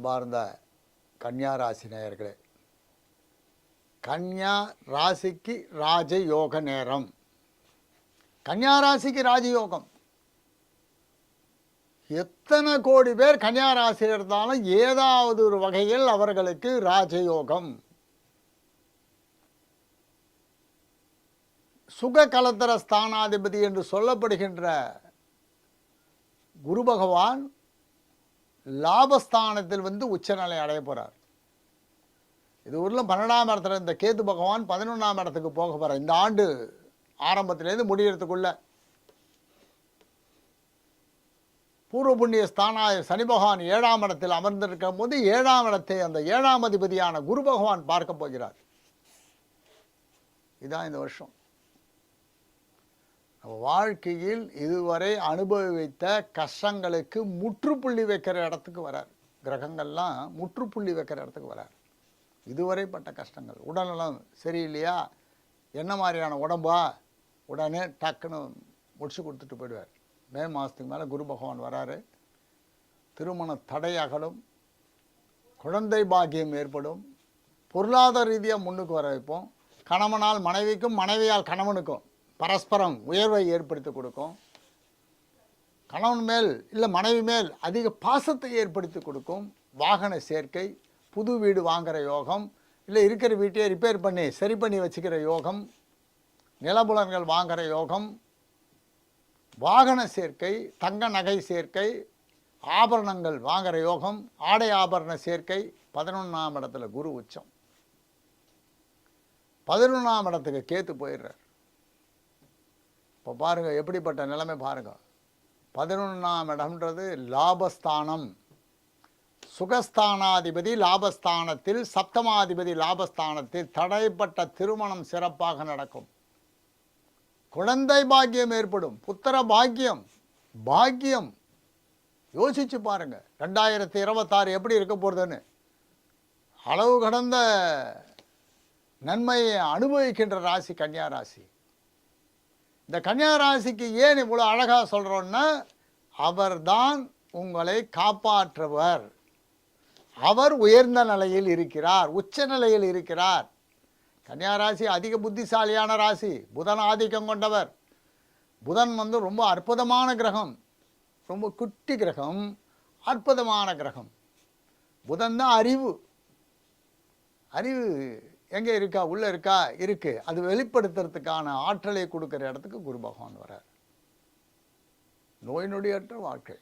அன்பார்ந்த கன்னியா ராசி நேயர்களே, கன்னியா ராசிக்கு ராஜயோக நேரம். கன்னியா ராசிக்கு ராஜயோகம். எத்தனை கோடி பேர் கன்னியா ராசி இருந்தாலும் ஏதாவது ஒரு வகையில் அவர்களுக்கு ராஜயோகம். சுக கலத்தர ஸ்தானாதிபதி என்று சொல்லப்படுகின்ற குரு பகவான் லாபஸ்தானத்தில் உச்சநிலை அடைய போகிறார். இது ஊரில் 12ஆம் இடத்துல இந்த கேது பகவான் 11ஆம் இடத்துக்கு போக போகிறார். இந்த ஆண்டு ஆரம்பத்திலேருந்து முடியறதுக்குள்ள பூர்வ புண்ணிய ஸ்தானாய சனி பகவான் 7ஆம் இடத்தில் அமர்ந்திருக்கும் போது 7ஆம் இடத்தை அந்த 7ஆம் அதிபதியான குரு பகவான் பார்க்க போகிறார். இதான் இந்த வருஷம். வாழ்க்கையில் இதுவரை அனுபவித்த கஷ்டங்களுக்கு முற்றுப்புள்ளி வைக்கிற இடத்துக்கு வரார். கிரகங்கள்லாம் முற்றுப்புள்ளி வைக்கிற இடத்துக்கு வரார். இதுவரை பட்ட கஷ்டங்கள், உடல்நலம் சரியில்லையா, என்ன மாதிரியான உடம்பா, உடனே டக்குன்னு முடிச்சு கொடுத்துட்டு போயிடுவார். மே மாதத்துக்கு மேலே குரு பகவான் வராரு. திருமண தடை அகலும், குழந்தை பாக்கியம் ஏற்படும், பொருளாதார ரீதியாக முன்னுக்கு வர வைப்போம். கணவனால் மனைவிக்கும், மனைவியால் கணவனுக்கும் பரஸ்பரம் உயர்வை ஏற்படுத்தி கொடுக்கும். கணவன் மேல் இல்லை மனைவி மேல் அதிக பாசத்தை ஏற்படுத்தி கொடுக்கும். வாகன சேர்க்கை, புது வீடு வாங்குகிற யோகம், இல்லை இருக்கிற வீட்டையே ரிப்பேர் பண்ணி சரி பண்ணி வச்சுக்கிற யோகம், நிலபுலன்கள் வாங்குகிற யோகம், வாகன சேர்க்கை, தங்க நகை சேர்க்கை, ஆபரணங்கள் வாங்குகிற யோகம், ஆடை ஆபரண சேர்க்கை. 11ஆம் இடத்துல குரு உச்சம், 11ஆம் இடத்துக்கு கேத்து போயிடுறார். இப்போ பாருங்கள் எப்படிப்பட்ட நிலைமை பாருங்கள். 11ஆம் இடம்ன்றது லாபஸ்தானம். சுகஸ்தானாதிபதி லாபஸ்தானத்தில், சப்தமாதிபதி லாபஸ்தானத்தில். தடைப்பட்ட திருமணம் சிறப்பாக நடக்கும். குழந்தை பாக்கியம் ஏற்படும், புத்திர பாக்கியம். பாக்கியம் யோசிச்சு பாருங்க 2026 எப்படி இருக்க போகிறதுன்னு. அளவு கடந்த நன்மையை அனுபவிக்கின்ற ராசி கன்னியா ராசி. இந்த கன்னியா ராசிக்கு ஏன் இவ்வளோ அழகாக சொல்கிறோன்னா, அவர்தான் உங்களை காப்பாற்றுவர். அவர் உயர்ந்த நிலையில் இருக்கிறார், உச்ச நிலையில் இருக்கிறார். கன்னியா ராசி அதிக புத்திசாலியான ராசி. புதன் ஆதிக்கம் கொண்டவர். புதன் ரொம்ப அற்புதமான கிரகம், ரொம்ப குட்டி கிரகம், அற்புதமான கிரகம். புதன் தான் அறிவு. அறிவு எங்கே இருக்கா, உள்ளே இருக்கா, இருக்குது. அது வெளிப்படுத்துறதுக்கான ஆற்றலை கொடுக்குற இடத்துக்கு குரு பகவான் வரார். நோய் நொடியற்ற வாழ்க்கை,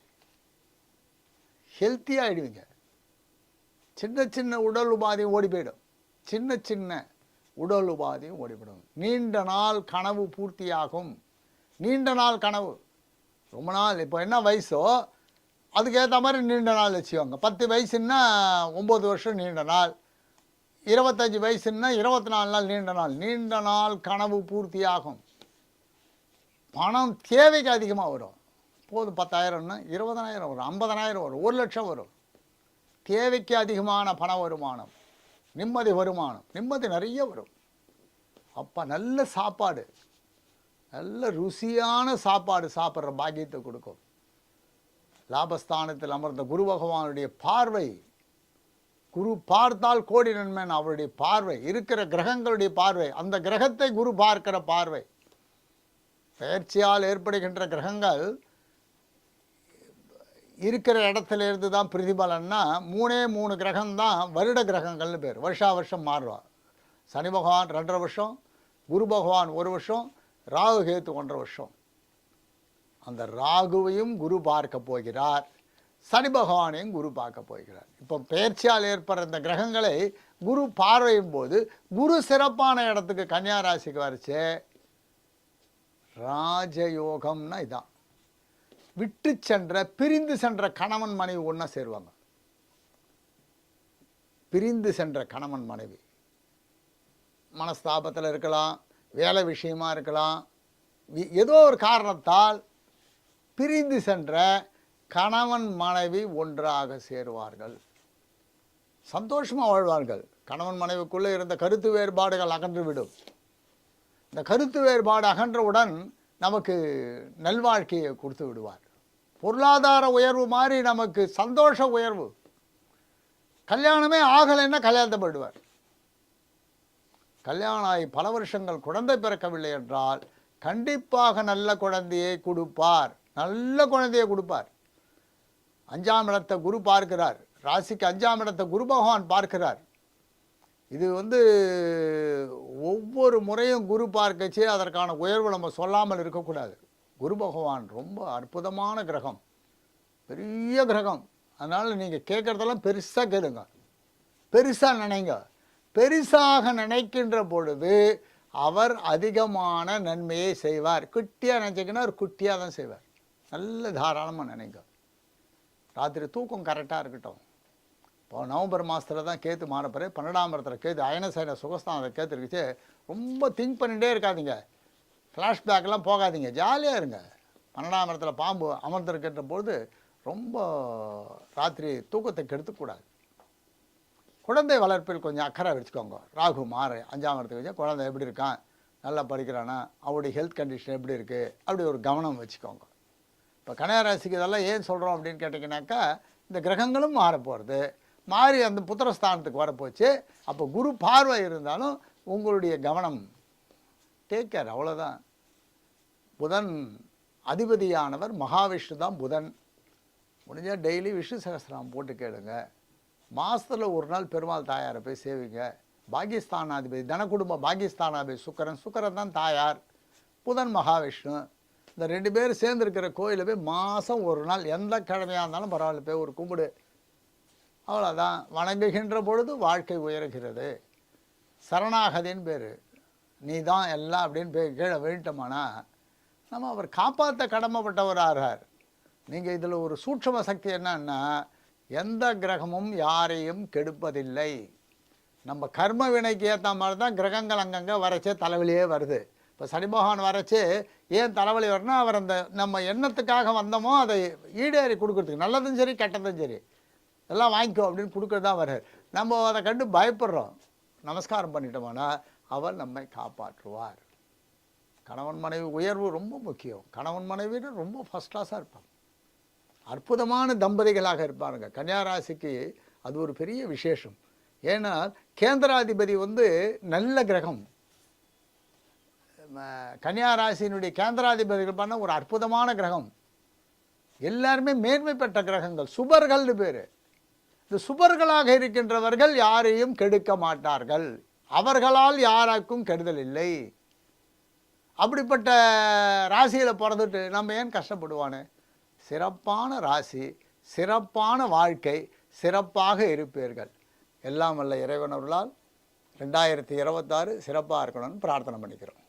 ஹெல்த்தியாகிடுவீங்க. சின்ன சின்ன உடல் உபாதையும் ஓடி போயிடும். சின்ன சின்ன உடல் உபாதையும் ஓடிவிடும். நீண்ட நாள் கனவு பூர்த்தியாகும். நீண்ட நாள் கனவு. ரொம்ப நாள் இப்போ என்ன வயசோ அதுக்கேற்ற மாதிரி நீண்ட நாள் வச்சுக்கோங்க. 10 வயசுன்னா 9 வருஷம் நீண்ட நாள், 25 வயசுன்னா 24 நாள் நீண்ட நாள். நீண்ட நாள் கனவு பூர்த்தியாகும். பணம் தேவைக்கு அதிகமாக வரும். போதும் 10,000ன்னா 20,000 வரும், 50,000 வரும், 1 லட்சம் வரும். தேவைக்கு அதிகமான பண வருமானம், நிம்மதி வருமானம், நிம்மதி நிறைய வரும். அப்போ நல்ல சாப்பாடு, நல்ல ருசியான சாப்பாடு சாப்பிட்ற பாக்கியத்தை கொடுக்கும். லாபஸ்தானத்தில் அமர்ந்த குரு பகவானுடைய பார்வை, குரு பார்த்தால் கோடி நன்மைன்னு அவருடைய பார்வை, இருக்கிற கிரகங்களுடைய பார்வை, அந்த கிரகத்தை குரு பார்க்கிற பார்வை. பெயர்ச்சியால் ஏற்படுகின்ற கிரகங்கள் இருக்கிற இடத்துல இருந்து தான் பிரதிபலன்னா 3 கிரகம்தான் வருட கிரகங்கள்னு பேர். வருஷா வருஷம் மாறுவார். சனி பகவான் 2.5 வருஷம், குரு பகவான் 1 வருஷம், ராகு கேத்து 1.5 வருஷம். அந்த ராகுவையும் குரு பார்க்க போகிறார், சனி பகவானையும் குரு பார்க்க போகிறார். இப்போ பெயர்ச்சியால் ஏற்படுற இந்த கிரகங்களை குரு பார்வையும் போது குரு சிறப்பான இடத்துக்கு கன்னியா ராசிக்கு வரைச்சு ராஜயோகம்னா இதான். விட்டு சென்ற, பிரிந்து சென்ற கணவன் மனைவி ஒன்றா சேருவாங்க. பிரிந்து சென்ற கணவன் மனைவி மனஸ்தாபத்தில் இருக்கலாம், வேலை விஷயமா இருக்கலாம், ஏதோ ஒரு காரணத்தால் பிரிந்து சென்ற கணவன் மனைவி ஒன்றாக சேருவார்கள். சந்தோஷமாக வாழ்வார்கள். கணவன் மனைவிக்குள்ளே இருந்த கருத்து வேறுபாடுகள் அகன்றுவிடும். இந்த கருத்து வேறுபாடு அகன்றவுடன் நமக்கு நல்வாழ்க்கையை கொடுத்து விடுவார். பொருளாதார உயர்வு மாதிரி நமக்கு சந்தோஷ உயர்வு. கல்யாணமே ஆகலைன்னா கல்யாணத்தை போயிடுவார். கல்யாணம் ஆகி பல வருஷங்கள் குழந்தை பிறக்கவில்லை என்றால் கண்டிப்பாக நல்ல குழந்தையை கொடுப்பார். நல்ல குழந்தையை கொடுப்பார். 5ஆம் இடத்தை குரு பார்க்கிறார். ராசிக்கு 5ஆம் இடத்தை குரு பகவான் பார்க்கிறார். இது ஒவ்வொரு முறையும் குரு பார்க்கச்சே அதற்கான உயர்வு நம்ம சொல்லாமல் இருக்கக்கூடாது. குரு பகவான் ரொம்ப அற்புதமான கிரகம், பெரிய கிரகம். அதனால் நீங்கள் கேட்குறதெல்லாம் பெருசாக கேளுங்க, பெருசாக நினைங்க. பெருசாக நினைக்கின்ற பொழுது அவர் அதிகமான நன்மையை செய்வார். குட்டியாக நினச்சிங்கன்னா ஒரு குட்டியாக தான் செய்வார். நல்ல தாராளமாக நினைங்க. ராத்திரி தூக்கம் கரெக்டாக இருக்கட்டும். இப்போ நவம்பர் மாதத்தில் தான் கேத்து மாறப்போற 12ஆம் இடத்துல கேத்து அயனசைன சுகஸ்தானத்தை கேத்து இருக்குச்சு. ரொம்ப திங்க் பண்ணிகிட்டே இருக்காதிங்க, ஃப்ளாஷ்பேக்கெலாம் போகாதீங்க, ஜாலியாக இருங்க. 12ஆம் இடத்துல பாம்பு அமர்ந்திருக்கின்ற பொழுது ரொம்ப ராத்திரி தூக்கத்தை கெடுத்துக்கூடாது. குழந்தை வளர்ப்பில் கொஞ்சம் அக்கறை வச்சுக்கோங்க. ராகு மாறு 5ஆம் இடத்துக்கு வச்சு குழந்தை எப்படி இருக்கான், நல்லா படிக்கிறானா, அவருடைய ஹெல்த் கண்டிஷன் எப்படி இருக்குது, அப்படி ஒரு கவனம் வச்சுக்கோங்க. இப்போ கன்னியாராசிக்கு இதெல்லாம் ஏன் சொல்கிறோம் அப்படின்னு கேட்டிங்கனாக்கா, இந்த கிரகங்களும் மாற போகிறது, மாறி அந்த புத்திரஸ்தானத்துக்கு வரப்போச்சு. அப்போ குரு பார்வை இருந்தாலும் உங்களுடைய கவனம் டேக் கேர், அவ்வளோதான். புதன் அதிபதியானவர் மகாவிஷ்ணு தான் புதன். முடிஞ்சால் டெய்லி விஷ்ணு சகஸ்ரநாமம் போட்டு கேளுங்க. மாதத்தில் ஒரு நாள் பெருமாள் தாயாரை போய் சேவிங்க. பாகிஸ்தானாதிபதி தனக்குடும்ப பாகிஸ்தானாதிபதி சுக்கரன் தான் தாயார், புதன் மகாவிஷ்ணு. இந்த 2 பேர் சேர்ந்துருக்கிற கோயிலில் போய் மாதம் ஒரு நாள் எந்த கிழமையாக இருந்தாலும் பரவாயில்ல போய் ஒரு கும்பிடு, அவ்வளோதான். வணங்குகின்ற பொழுது வாழ்க்கை உயர்கிறது. சரணாகதின்னு பேர். நீ தான் எல்லாம் அப்படின்னு போய் கீழே விழுட்டோமானா நம்ம அவர் காப்பாற்ற கடமைப்பட்டவராகிறார். நீங்கள் இதில் ஒரு சூட்சம சக்தி என்னன்னா, எந்த கிரகமும் யாரையும் கெடுப்பதில்லை. நம்ம கர்ம வினைக்கு ஏற்ற மாதிரி தான் கிரகங்கள் அங்கங்கே வரைச்சே தலைவலியே வருது. இப்போ சனி பகவான் வரைச்சி ஏன் தலைவலி வரணும், அவர் அந்த நம்ம எண்ணத்துக்காக வந்தோமோ அதை ஈடேறி கொடுக்குறதுக்கு, நல்லதும் சரி கெட்டதும் சரி எல்லாம் வாங்கிக்கோ அப்படின்னு கொடுக்குறது தான் வர்றார். நம்ம அதை கண்டு பயப்படுறோம். நமஸ்காரம் பண்ணிட்டோம்னா அவர் நம்மை காப்பாற்றுவார். கணவன் மனைவி உயர்வு ரொம்ப முக்கியம். கணவன் மனைவின்னு ரொம்ப ஃபஸ்ட் கிளாஸாக இருப்பாங்க, அற்புதமான தம்பதிகளாக இருப்பாருங்க. கன்னியாராசிக்கு அது ஒரு பெரிய விசேஷம். ஏன்னா கேந்திராதிபதி நல்ல கிரகம். கன்னியாராசியினுடைய கேந்திராதிபதிகள் பண்ண ஒரு அற்புதமான கிரகம். எல்லாருமே மேன்மை பெற்ற கிரகங்கள், சுபர்கள்னு பேர். இந்த சுபர்களாக இருக்கின்றவர்கள் யாரையும் கெடுக்க மாட்டார்கள். அவர்களால் யாருக்கும் கெடுதல் இல்லை. அப்படிப்பட்ட ராசியில் பிறந்துட்டு நம்ம ஏன் கஷ்டப்படுவானே? சிறப்பான ராசி, சிறப்பான வாழ்க்கை, சிறப்பாக இருப்பீர்கள். எல்லாம் வல்ல இறைவனவர்களால் 2026 சிறப்பாக இருக்கணும்னு பிரார்த்தனை பண்ணிக்கிறோம்.